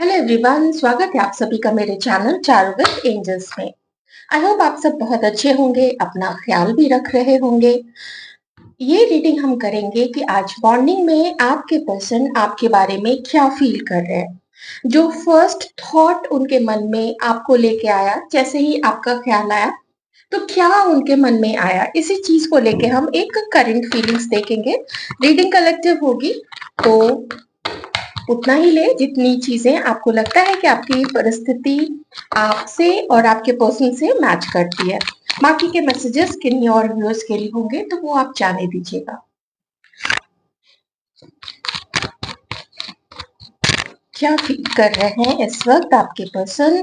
Hello everyone, स्वागत है आप सभी का मेरे चैनल चारू विद एंजल्स में। आई होप आप सब बहुत अच्छे होंगे, अपना ख्याल भी रख रहे होंगे। ये रीडिंग हम करेंगे कि आज मॉर्निंग में आपके पर्सन आपके बारे में क्या फील कर रहे हैं। जो फर्स्ट थॉट उनके मन में आपको लेके आया, जैसे ही आपका ख्याल आया तो क्या उनके मन में आया, इसी चीज को लेके हम एक करंट फीलिंग्स देखेंगे। रीडिंग कलेक्टिव होगी तो उतना ही ले जितनी चीजें आपको लगता है कि आपकी परिस्थिति आपसे और आपके पर्सन से मैच करती है। बाकी के मैसेजेस किन्हीं और व्यूअर्स के लिए होंगे तो वो आप जाने दीजिएगा। क्या फील कर रहे हैं इस वक्त आपके पर्सन?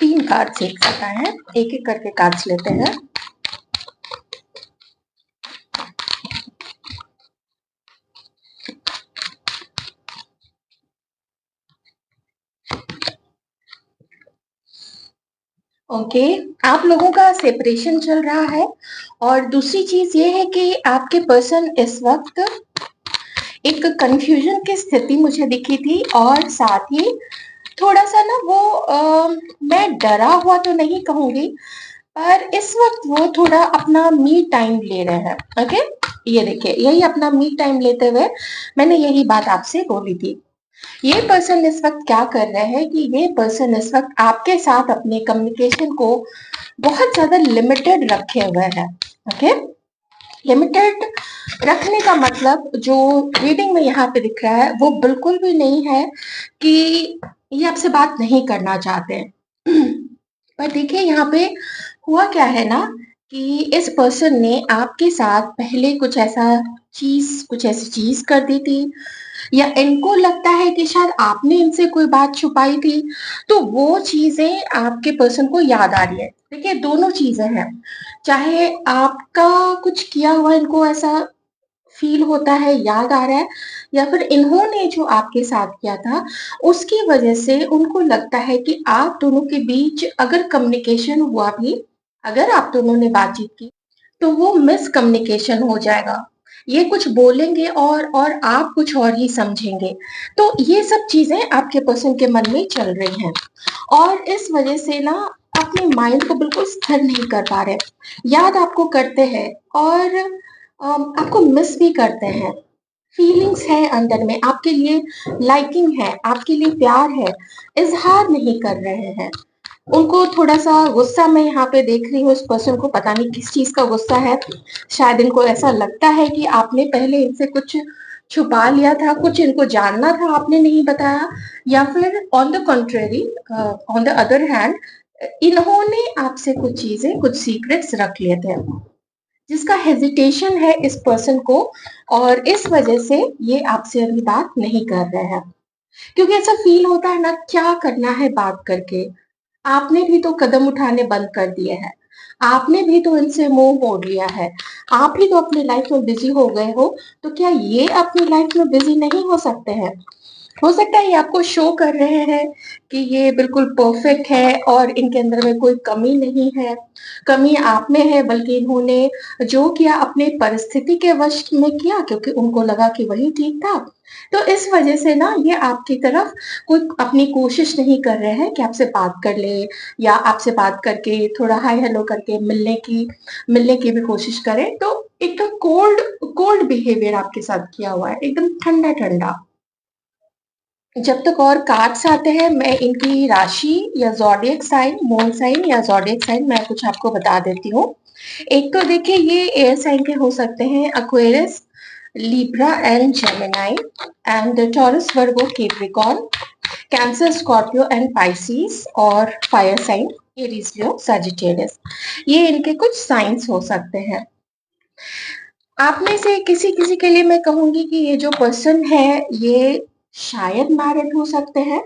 3 कार्ड्स एक साथ आए हैं, एक एक करके कार्ड्स लेते हैं। ओके, आप लोगों का सेपरेशन चल रहा है और दूसरी चीज ये है कि आपके पर्सन इस वक्त एक कंफ्यूजन की स्थिति मुझे दिखी थी और साथ ही थोड़ा-सा ना वो मैं डरा हुआ तो नहीं कहूँगी, पर इस वक़्त वो थोड़ा अपना मी टाइम ले रहे हैं, ओके? ये देखिए, यही अपना मी टाइम लेते हुए मैंने यही बात आपसे बोली थी। ये पर्सन इस वक़्त क्या कर रहे हैं कि ये पर्सन इस वक़्त आपके साथ अपने कम्युनिकेशन को बहुत ज़्यादा लिमिटेड रखे हुए हैं, ओके? लिमिटेड रखने का मतलब जो रीडिंग में यहाँ पे दिख रहा है, वो बिल्कुल भी नहीं है कि ये आपसे बात नहीं करना चाहते हैं। पर देखिए यहाँ पे हुआ क्या है ना कि इस पर्सन ने आपके साथ पहले कुछ ऐसी चीज़ कर दी थी या इनको लगता है कि शायद आपने इनसे कोई बात छुपाई थी, तो वो चीज़ें आपके पर्सन को याद आ रही है। देखिए दोनों चीज़ें हैं, चाहे आपका कुछ किया हुआ इनको ऐसा फ़ील होता है, याद आ रहा है या फिर इन्होंने जो आपके साथ किया था, उसकी वज़ह से उनको लगता है कि आप दोनों के बीच अगर कम्युनिकेशन हुआ भी, अगर आप दोनों ने बातचीत की, तो वो मिसकम्युनिकेशन हो जाएगा। ये कुछ बोलेंगे और आप कुछ और ही समझेंगे। तो ये सब चीज़ें आपके पर्सन के मन में चल रही हैं और इस वज़ह से ना अपने माइंड को बिल्कुल स्थिर नहीं कर पा रहे। याद आपको करते हैं और आपको मिस भी करते हैं। फीलिंग्स है अंदर में, आपके लिए लाइकिंग है, आपके लिए प्यार है, इज़हार नहीं कर रहे हैं। उनको थोड़ा-सा गुस्सा मैं यहाँ पे देख रही हूँ, इस पर्सन को पता नहीं किस चीज़ का गुस्सा है। शायद इनको ऐसा लगता है कि आपने पहले इनसे कुछ छुपा लिया था, कुछ इनको जानना था, आपने नहीं बताया या फिर on the contrary on the other hand इन्होंने आपसे कुछ चीज़ें, कुछ सीक्रेट्स रख लिए थे, जिसका हेजिटेशन है इस पर्सन को और इस वजह से ये आपसे अभी बात नहीं कर रहे हैं। क्योंकि ऐसा फ़ील होता है ना, क्या करना है बात करके? आपने भी तो कदम उठाने बंद कर दिए हैं। आपने भी तो इनसे मुँह मोड़ लिया है। आप ही तो अपनी लाइफ़ में बिज़ी हो गए हो, तो क्या ये अपनी लाइफ़ में बिज़ी नहीं हो सकते हैं? हो सकता है ये आपको शो कर रहे हैं कि ये बिल्कुल परफेक्ट है और इनके अंदर में कोई कमी नहीं है। कमी आप में है, बल्कि इन्होंने जो किया अपने परिस्थिति के वश में किया क्योंकि उनको लगा कि वही ठीक था। तो इस वज़ह से ना ये आपकी तरफ कोई अपनी कोशिश नहीं कर रहे हैं कि आपसे बात कर लें या आपसे बात करके थोड़ा हाय हेलो करके मिलने की भी कोशिश करें। तो एकदम कोल्ड कोल्ड बिहेवियर आपके साथ किया हुआ है, एकदम ठंडा-ठंडा। जब तक और कार्ड्स आते हैं मैं इनकी राशि या ज़ोडिएक साइन, मून साइन या ज़ोडिएक साइन मैं कुछ आपको बता देती हूँ। एक तो देखिए ये एयर साइन के हो सकते हैं Aquarius, Libra and Gemini and taurus, Virgo, Capricorn, cancer, Scorpio and Pisces और फायर साइन एरीज, लियो, सजिटेरियस। ये इनके कुछ साइंस हो सकते हैं। आप में से किसी-किसी के लिए मैं कहूँगी कि ये जो पर्सन है ये शायद मैरिड हो सकते हैं।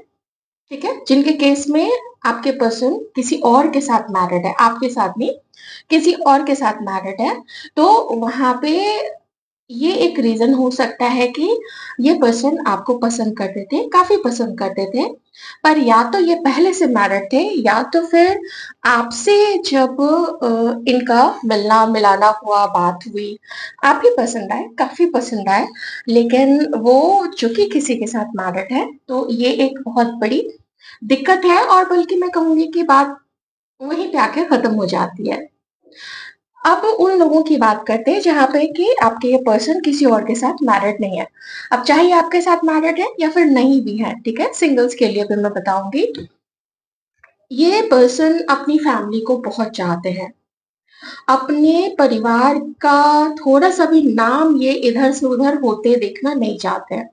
ठीक है? जिनके केस में आपके पर्सन किसी और के साथ मैरिड है, आपके साथ नहीं, किसी और के साथ मैरिड है, तो वहाँ पे ये एक रीज़न हो सकता है कि ये पर्सन आपको पसंद करते थे, काफ़ी पसंद करते थे, पर या तो ये पहले से मैरिड थे या तो फिर आपसे जब इनका मिलना-मिलाना हुआ, बात हुई, आप ही पसंद आए, काफ़ी पसंद आए, लेकिन वो चूँकि किसी के साथ मैरिड है, तो ये एक बहुत बड़ी दिक्कत है और बल्कि मैं कहूँगी कि बात वहीं पे आके खत्म हो जाती है। अब उन लोगों की बात करते हैं जहाँ पे कि आपके ये पर्सन किसी और के साथ मैरिड नहीं है। अब चाहे ये आपके साथ मैरिड है या फिर नहीं भी है, ठीक है? सिंगल्स के लिए भी मैं बताऊँगी। ये पर्सन अपनी फैमिली को बहुत चाहते हैं। अपने परिवार का थोड़ा-सा भी नाम ये इधर से उधर होते देखना नहीं चाहते हैं।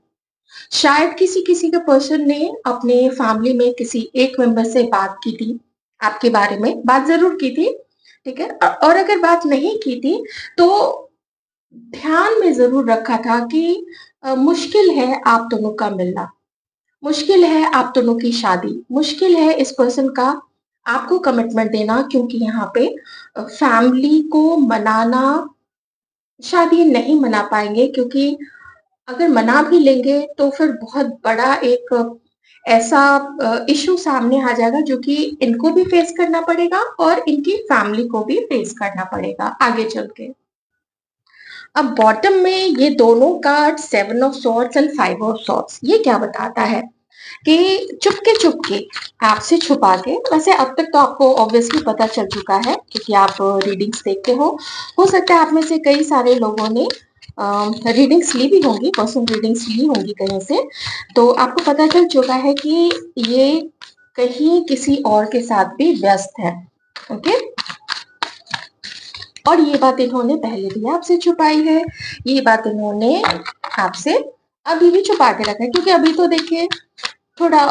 शायद किसी-किसी के पर्सन ने अपने फैमिली में किसी एक मेंबर से बात की थी, आपके बारे में, बात ज़रूर की थी, ठीक है? और अगर बात नहीं की थी, तो ध्यान में ज़रूर रखा था कि मुश्किल है आप दोनों का मिलना, मुश्किल है आप दोनों की शादी, मुश्किल है इस पर्सन का आपको कमिटमेंट देना क्योंकि यहाँ पे फैमिली को मनाना शायद ये नहीं मना पाएँगे क्योंकि अगर मना भी लेंगे तो फिर बहुत बड़ा एक ऐसा इश्यू सामने आ जाएगा जो कि इनको भी फेस करना पड़ेगा और इनकी फैमिली को भी फेस करना पड़ेगा आगे चल के। अब बॉटम में ये दोनों card 7 of swords and 5 of swords ये क्या बताता है कि चुपके-चुपके आपसे छुपा के वैसे अब तक तो आपको ऑब्वियसली पता चल चुका है क्योंकि आप रीडिंग्स देखते हो। हो सकता है आप में से कई सारे लोगों ने रीडिंग्स ली भी होंगी, पर्सनल रीडिंग्स ली होंगी कहीं से, तो आपको पता चल चुका है कि ये कहीं किसी और के साथ भी व्यस्त है, ओके? और ये बात इन्होंने पहले भी आपसे छुपाई है, ये बात इन्होंने आपसे अभी भी छुपा के रखा है क्योंकि अभी तो देखिए थोड़ा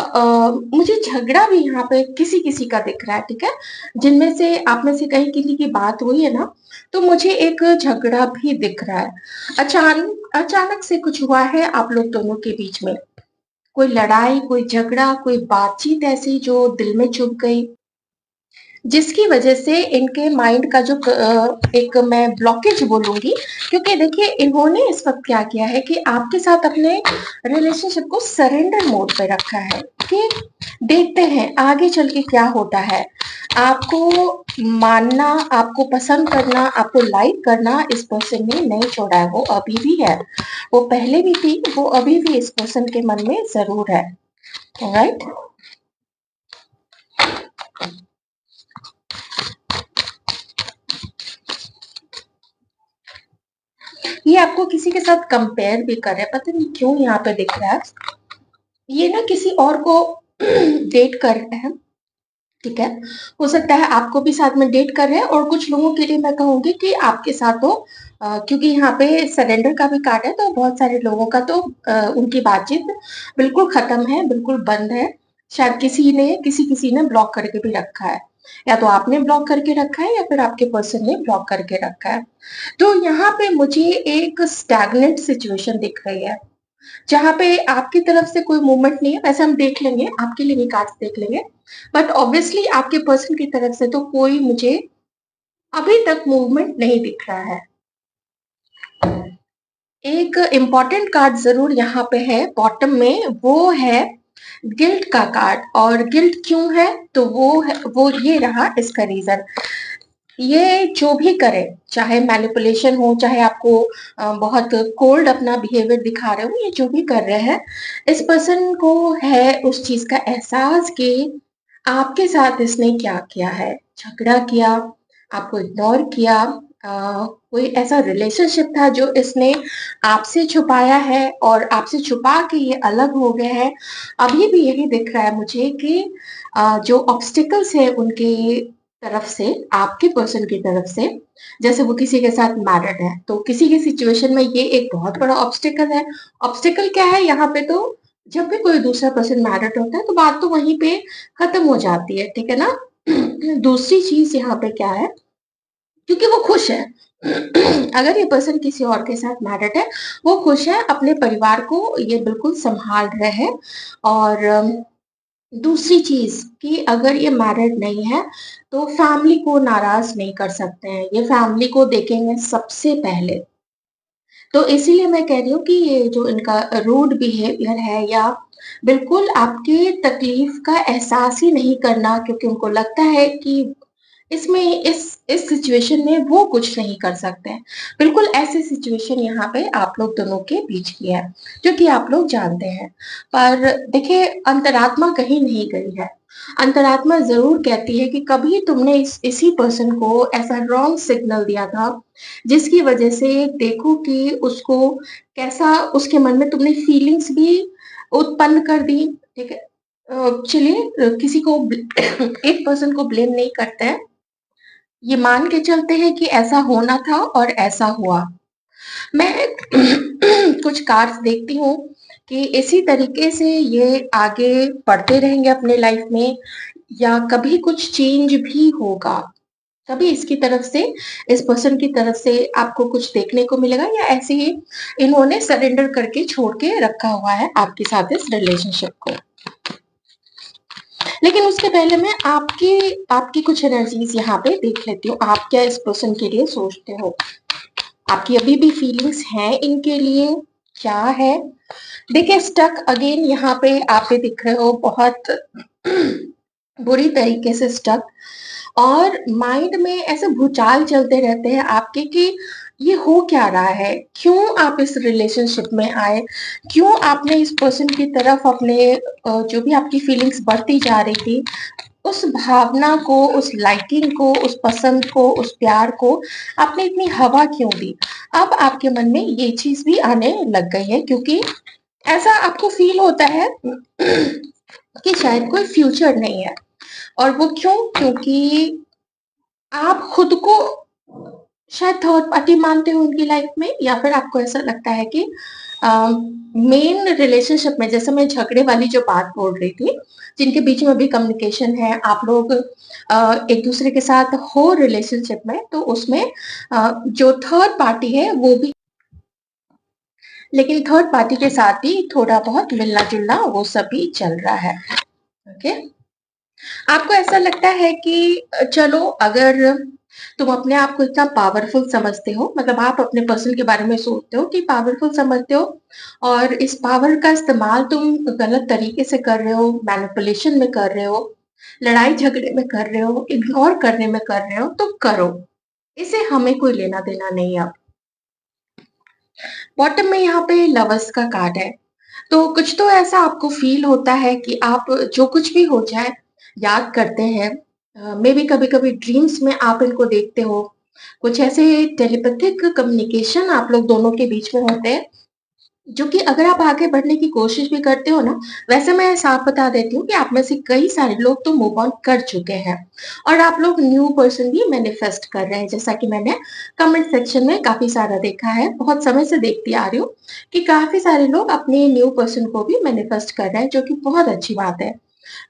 मुझे झगड़ा भी यहाँ पे किसी-किसी का दिख रहा है, ठीक है? जिनमें से आप में से कहीं किसी की बात हुई है ना, तो मुझे एक झगड़ा भी दिख रहा है। अचानक से कुछ हुआ है आप लोग दोनों के बीच में। कोई लड़ाई, कोई झगड़ा, कोई बातचीत ऐसी जो दिल में चुभ गई। जिसकी वजह से इनके माइंड का जो एक मैं ब्लॉकेज बोलूँगी क्योंकि देखिए इन्होंने इस वक़्त क्या किया है कि आपके साथ अपने रिलेशनशिप को सरेंडर मोड पे रखा है कि देखते हैं आगे चल के क्या होता है। आपको मानना, आपको पसंद करना, आपको लाइक करना इस पर्सन ने नहीं छोड़ा है, वो अभी भी है। वो पहले भी थी, वो अभी भी इस पर्सन के मन में ज़रूर है। ऑलराइट? ये आपको किसी के साथ कंपेयर भी कर रहे हैं, पता नहीं क्यों यहाँ पे दिख रहा है। ये ना किसी और को डेट कर रहे हैं, ठीक है? हो सकता है आपको भी साथ में डेट कर रहे हैं और कुछ लोगों के लिए मैं कहूँगी कि आपके साथ हो क्योंकि यहाँ पे सरेंडर का भी कार्ड है, तो बहुत सारे लोगों का तो उनकी बातचीत बिल्कुल खत्म है, बिल्कुल बंद है। शायद किसी-किसी ने ब्लॉक करके भी रखा है। या तो आपने ब्लॉक करके रखा है या फिर आपके पर्सन ने ब्लॉक करके रखा है। तो यहाँ पे मुझे एक स्टैग्नेंट सिचुएशन दिख रही है, जहाँ पे आपकी तरफ से कोई मूवमेंट नहीं है, वैसे हम देख लेंगे, आपके लिए भी कार्ड्स देख लेंगे, बट ऑब्वियसली आपके पर्सन की तरफ से तो कोई मुझे अभी तक मूवमेंट नहीं दिख रहा है। एक इम्पोर्टेंट कार्ड ज़रूर यहाँ पे है बॉटम में, वो है गिल्ट का कार्ड और गिल्ट क्यों है? तो वो ये रहा इसका रीज़न। ये जो भी करे, चाहे मैनिपुलेशन हो, चाहे आपको बहुत कोल्ड अपना बिहेवियर दिखा रहे हो, ये जो भी कर रहे हैं, इस पर्सन को है उस चीज़ का एहसास कि आपके साथ इसने क्या किया है। झगड़ा किया, आपको इग्नोर किया, कोई ऐसा रिलेशनशिप था जो इसने आपसे छुपाया है और आपसे छुपा के ये अलग हो गए हैं। अभी भी यही दिख रहा है मुझे कि जो ऑब्स्टिकल्स हैं उनके तरफ से, आपके पर्सन की तरफ से, जैसे वो किसी के साथ मैरिड है, तो किसी की सिचुएशन में ये एक बहुत बड़ा ऑब्स्टिकल है। ऑब्स्टिकल क्या है यहाँ पे तो जब भी कोई दूसरा पर्सन मैरिड होता है, तो बात तो वहीं पे खत्म हो जाती है, ठीक है ना? दूसरी चीज़ यहाँ पे क्या है, क्योंकि वो खुश है। अगर ये पर्सन किसी और के साथ मैरिड है, वो खुश है, अपने परिवार को ये बिल्कुल सँभाल रहे हैं और दूसरी चीज़ कि अगर ये मैरिड नहीं है, तो फैमिली को नाराज़ नहीं कर सकते हैं। ये फैमिली को देखेंगे सबसे पहले। तो इसीलिए मैं कह रही हूँ कि ये जो इनका रूड बिहेवियर है या बिल्कुल आपके तकलीफ का एहसास ही नहीं करना क्योंकि उनको लगता है कि इसमें इस सिचुएशन में वो कुछ नहीं कर सकते हैं। बिल्कुल ऐसी सिचुएशन यहाँ पे आप लोग दोनों के बीच की है, जो कि आप लोग जानते हैं। पर देखिए अंतरात्मा कहीं नहीं गई है। अंतरात्मा ज़रूर कहती है कि कभी तुमने इसी पर्सन को ऐसा रॉन्ग सिग्नल दिया था, जिसकी वजह से देखो कि उसको कैसा उसके मन में तुमने फीलिंग्स भी उत्पन्न कर दी, ठीक है? चलिए किसी को एक पर्सन को ब्लेम नहीं करते हैं। ये मान के चलते हैं कि ऐसा होना था और ऐसा हुआ। मैं कुछ कार्ड्स देखती हूँ कि इसी तरीके से ये आगे बढ़ते रहेंगे अपने लाइफ में या कभी कुछ चेंज भी होगा। कभी इसकी तरफ से इस पर्सन की तरफ से आपको कुछ देखने को मिलेगा या ऐसे ही इन्होंने सरेंडर करके छोड़ के रखा हुआ है आपके साथ इस रिलेशनशिप को। लेकिन उसके पहले मैं आपकी आपकी कुछ एनर्जीज यहाँ पे देख लेती हूँ। आप क्या इस पर्सन के लिए सोचते हो? आपकी अभी भी फीलिंग्स हैं इनके लिए? क्या है? देखिए स्टक अगेन यहाँ पे आप भी दिख रहे हो बहुत बुरी तरीके से स्टक और माइंड में ऐसे भूचाल चलते रहते हैं आपके कि ये हो क्या रहा है? क्यों आप इस रिलेशनशिप में आए? क्यों आपने इस पर्सन की तरफ अपने जो भी आपकी फीलिंग्स बढ़ती जा रही थी, उस भावना को, उस लाइकिंग को, उस पसंद को, उस प्यार को आपने इतनी हवा क्यों दी? अब आपके मन में ये चीज़ भी आने लग गई है क्योंकि ऐसा आपको फ़ील होता है कि शायद कोई फ्यूचर नहीं है और वो क्यों? क्योंकि आप खुद को शायद थर्ड पार्टी मानते हो उनकी लाइफ में या फिर आपको ऐसा लगता है कि मेन रिलेशनशिप में जैसे मैं झगड़े वाली जो बात बोल रही थी, जिनके बीच में भी कम्युनिकेशन है, आप लोग एक दूसरे के साथ हो रिलेशनशिप में, तो उसमें जो थर्ड पार्टी है वो भी लेकिन थर्ड पार्टी के साथ भी थोड़ा बहुत मिलना-जुलना वो सब भी चल रहा है। ओके? आपको ऐसा लगता है कि चलो अगर तुम अपने आप को इतना पावरफुल समझते हो मतलब आप अपने पर्सन के बारे में सोचते हो कि पावरफुल समझते हो और इस पावर का इस्तेमाल तुम गलत तरीके से कर रहे हो, मैनिपुलेशन में कर रहे हो, लड़ाई झगड़े में कर रहे हो, इग्नोर करने में कर रहे हो, तो करो। इसे हमें कोई लेना-देना नहीं है अब। बॉटम में यहाँ पे लवर्स का कार्ड है। तो कुछ तो ऐसा आपको फ़ील होता है कि आप जो कुछ भी हो जाए, याद करते हैं। मेबी कभी-कभी ड्रीम्स में आप इनको देखते हो। कुछ ऐसे टेलीपैथिक कम्युनिकेशन आप लोग दोनों के बीच में होते हैं, जो कि अगर आप आगे बढ़ने की कोशिश भी करते हो ना, वैसे मैं साफ बता देती हूँ कि आप में से कई सारे लोग तो मूव ऑन कर चुके हैं और आप लोग न्यू पर्सन भी मैनिफेस्ट कर रहे हैं। जैसा कि मैंने कमेंट सेक्शन में काफ़ी सारा देखा है, बहुत समय से देखती आ रही हूँ कि काफ़ी सारे लोग अपने न्यू पर्सन को भी मैनिफेस्ट कर रहे हैं, जो कि बहुत अच्छी बात है।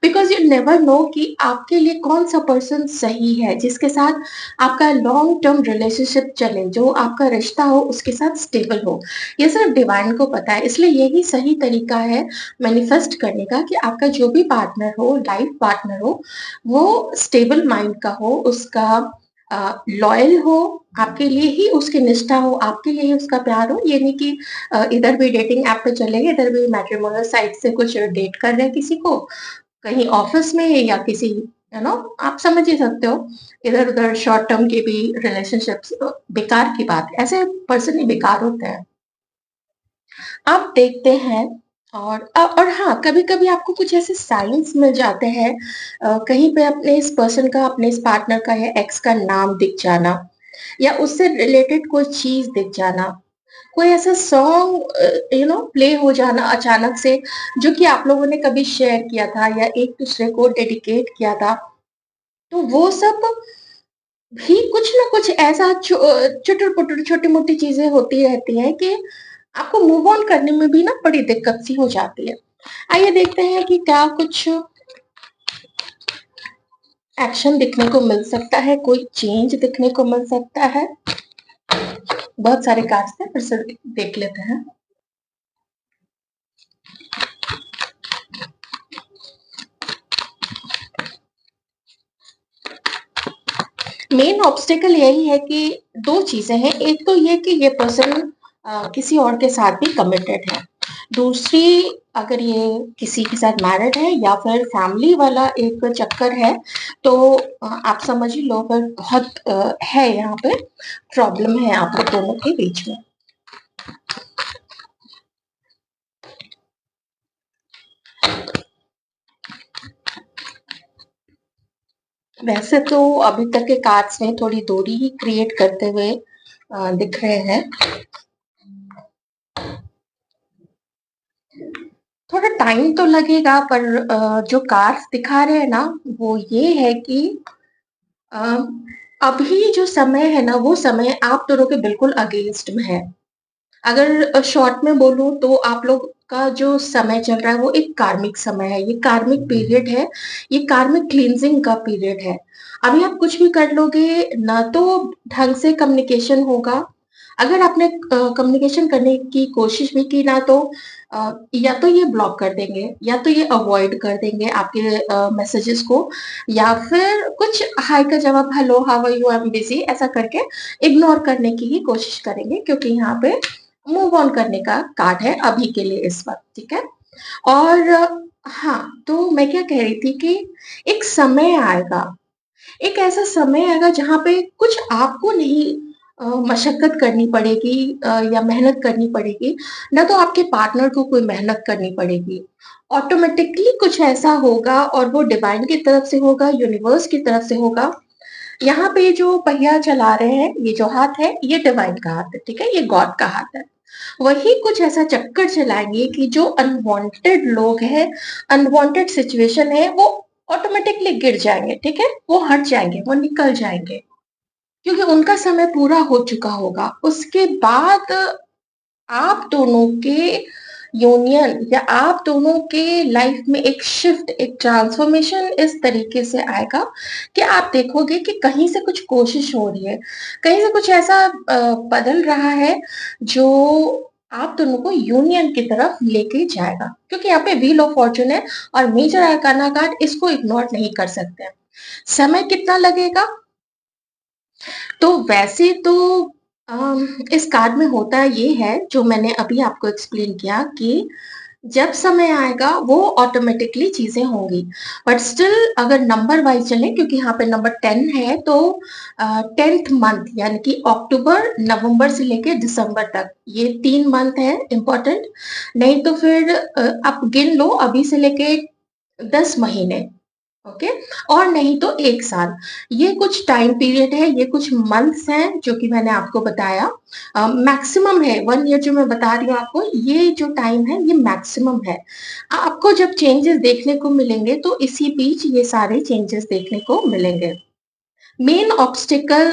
बिकॉज़ यू नेवर नो कि आपके लिए कौन-सा पर्सन सही है, जिसके साथ आपका लॉन्ग टर्म रिलेशनशिप चले, जो आपका रिश्ता हो उसके साथ स्टेबल हो। ये सिर्फ़ डिवाइन को पता है, इसलिए यही सही तरीका है मैनिफेस्ट करने का कि आपका जो भी पार्टनर हो, लाइफ पार्टनर हो, वो स्टेबल माइंड का हो, उसका लॉयल हो, आपके लिए ही उसकी निष्ठा हो, आपके लिए ही उसका प्यार हो। ये नहीं कि इधर भी डेटिंग ऐप पे चले गए, इधर भी मैट्रिमोनियल साइट से कुछ डेट कर रहे हैं किसी को, कहीं ऑफिस में या किसी आप समझ ही सकते हो इधर-उधर शॉर्ट टर्म के भी रिलेशनशिप्स बेकार की बात है। ऐसे पर्सन ही बेकार होते हैं। आप देखते हैं और हाँ, कभी-कभी आपको कुछ ऐसे साइन्स मिल जाते हैं कहीं पे अपने इस पर्सन का, अपने इस पार्टनर का या एक्स का नाम दिख जाना या उससे रिलेटेड कोई चीज़ दिख जाना। कोई ऐसा सॉन्ग प्ले हो जाना अचानक से जो कि आप लोगों ने कभी शेयर किया था या एक दूसरे को डेडिकेट किया था। तो वो सब भी कुछ ना कुछ ऐसा चुटर-पुटर छोटी-मोटी चीज़ें होती रहती हैं कि आपको मूव ऑन करने में भी ना बड़ी दिक्कत सी हो जाती है। आइए देखते हैं कि क्या कुछ एक्शन दिखने को मिल सकता है, कोई चेंज दिखने को मिल सकता है। बहुत सारे कार्ड्स थे, फिर से देख लेते हैं। मेन ऑब्स्टेकल यही है कि 2 चीज़ें हैं। एक तो ये कि ये पर्सन किसी और के साथ भी कमिटेड है। दूसरी, अगर ये किसी के साथ मैरिड है या फिर फैमिली वाला एक चक्कर है, तो आप समझ ही लो, पर बहुत है यहाँ पे प्रॉब्लम है आप लोग दोनों के बीच में। वैसे तो अभी तक के कार्ड्स में थोड़ी दूरी ही क्रिएट करते हुए दिख रहे हैं। थोड़ा टाइम तो लगेगा, पर जो कार्ड्स दिखा रहे हैं ना, वो ये है कि अ, अभी जो समय है ना, वो समय आप दोनों के बिल्कुल अगेंस्ट में है। अगर शॉर्ट में बोलूँ तो आप लोग का जो समय चल रहा है वो एक कार्मिक समय है, ये कार्मिक पीरियड है, ये कार्मिक क्लींजिंग का पीरियड है। अभी आप कुछ भी कर लोगे, ना तो ढंग से कम्युनिकेशन होगा। अगर आपने कम्युनिकेशन करने की कोशिश भी की ना, तो या तो ये ब्लॉक कर देंगे, या तो ये अवॉइड कर देंगे आपके मैसेजेस को, या फिर कुछ हाय का जवाब, hello how are you, I am busy, ऐसा करके इग्नोर करने की ही कोशिश करेंगे, क्योंकि यहाँ पे मूव ऑन करने का कार्ड है अभी के लिए इस वक्त, ठीक है। और हाँ, तो मैं क्या कह रही थी कि एक समय आएगा, एक ऐसा समय आएगा जहाँ पे कुछ आपको नहीं मशक्कत करनी पड़ेगी या मेहनत करनी पड़ेगी, ना तो आपके पार्टनर को कोई मेहनत करनी पड़ेगी। ऑटोमेटिकली कुछ ऐसा होगा, और वो डिवाइन की तरफ से होगा, यूनिवर्स की तरफ से होगा। यहाँ पे जो पहिया चला रहे हैं, ये जो हाथ है, ये डिवाइन का हाथ है, ठीक है, ये गॉड का हाथ है। वही कुछ ऐसा चक्कर चलाएंगे कि जो अनवांटेड लोग हैं, अनवांटेड सिचुएशन है, वो ऑटोमेटिकली गिर जाएंगे, ठीक है, वो हट जाएंगे, वो निकल जाएंगे, क्योंकि उनका समय पूरा हो चुका होगा। उसके बाद आप दोनों के यूनियन, या आप दोनों के लाइफ में एक शिफ्ट, एक ट्रांसफॉर्मेशन इस तरीके से आएगा कि आप देखोगे कि कहीं से कुछ कोशिश हो रही है, कहीं से कुछ ऐसा बदल रहा है जो आप दोनों को यूनियन की तरफ लेके जाएगा, क्योंकि यहाँ पे व्हील ऑफ फॉर्चून है, और मेजर आर्काना कार्ड इसको इग्नोर नहीं कर सकते। समय कितना लगेगा? तो वैसे तो इस कार्ड में होता ये है, जो मैंने अभी आपको एक्सप्लेन किया, कि जब समय आएगा वो ऑटोमेटिकली चीजें होंगी, बट स्टिल अगर नंबर वाइज चले, क्योंकि यहाँ पे नंबर 10 है, तो 10th मंथ, यानी कि अक्टूबर नवंबर से लेके दिसंबर तक, ये 3 मंथ है इम्पोर्टेंट। नहीं तो फिर आप गिन लो अभी से लेके 10 महीने, ओके, और नहीं तो 1 साल। ये कुछ टाइम पीरियड है, ये कुछ मंथ्स हैं जो कि मैंने आपको बताया। मैक्सिमम है 1 ईयर, जो मैं बता रही हूँ आपको, ये जो टाइम है ये मैक्सिमम है। आपको जब चेंजेस देखने को मिलेंगे, तो इसी बीच ये सारे चेंजेस देखने को मिलेंगे। मेन ऑब्स्टिकल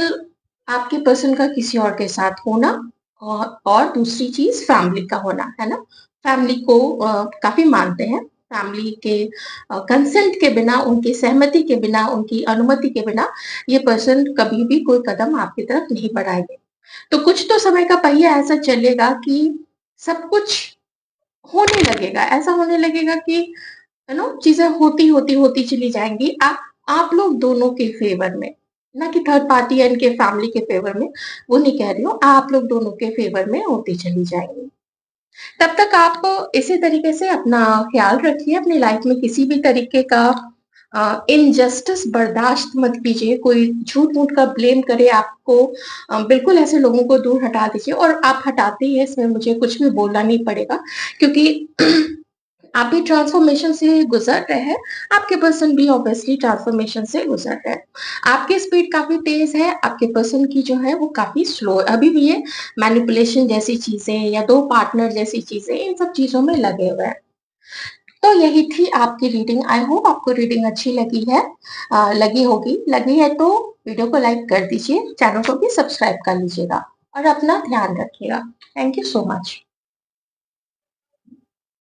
आपके पर्सन का किसी और के साथ होना, और दूसरी चीज फैमिली का होना, है ना। फैमिली को काफी मानते हैं, फैमिली के कंसेंट के बिना, उनकी सहमति के बिना, उनकी अनुमति के बिना ये पर्सन कभी भी कोई कदम आपकी तरफ नहीं बढ़ाएंगे। तो कुछ तो समय का पहिया ऐसा चलेगा कि सब कुछ होने लगेगा, ऐसा होने लगेगा कि यू नो चीजें होती होती होती चली जाएंगी, आप लोग दोनों के फेवर में, ना कि थर्ड पार्टी या इनके फैमिली के फेवर में, वो नहीं कह रही हूँ, आप लोग दोनों के फेवर में होती चली जाएंगी। तब तक आप इसी तरीके से अपना ख्याल रखिए, अपनी लाइफ में किसी भी तरीके का इनजस्टिस बर्दाश्त मत कीजिए, कोई झूठ मूठ का ब्लेम करे आपको, बिल्कुल ऐसे लोगों को दूर हटा दीजिए। और आप हटाते ही हैं, इसमें मुझे कुछ भी बोलना नहीं पड़ेगा, क्योंकि आप भी ट्रांसफॉर्मेशन से गुजर रहे हैं, आपके पर्सन भी ऑब्वियसली ट्रांसफॉर्मेशन से गुजर रहे हैं। आपकी स्पीड काफी तेज है, आपके पर्सन की जो है वो काफी स्लो है, अभी भी ये मैनिपुलेशन जैसी चीजें या दो पार्टनर जैसी चीजें, इन सब चीजों में लगे हुए हैं। तो यही थी आपकी रीडिंग, आई होप आपको रीडिंग अच्छी लगी है, लगी होगी, लगी है तो वीडियो को लाइक कर दीजिए, चैनल को भी सब्सक्राइब कर लीजिएगा, और अपना ध्यान रखिएगा। Thank you so much.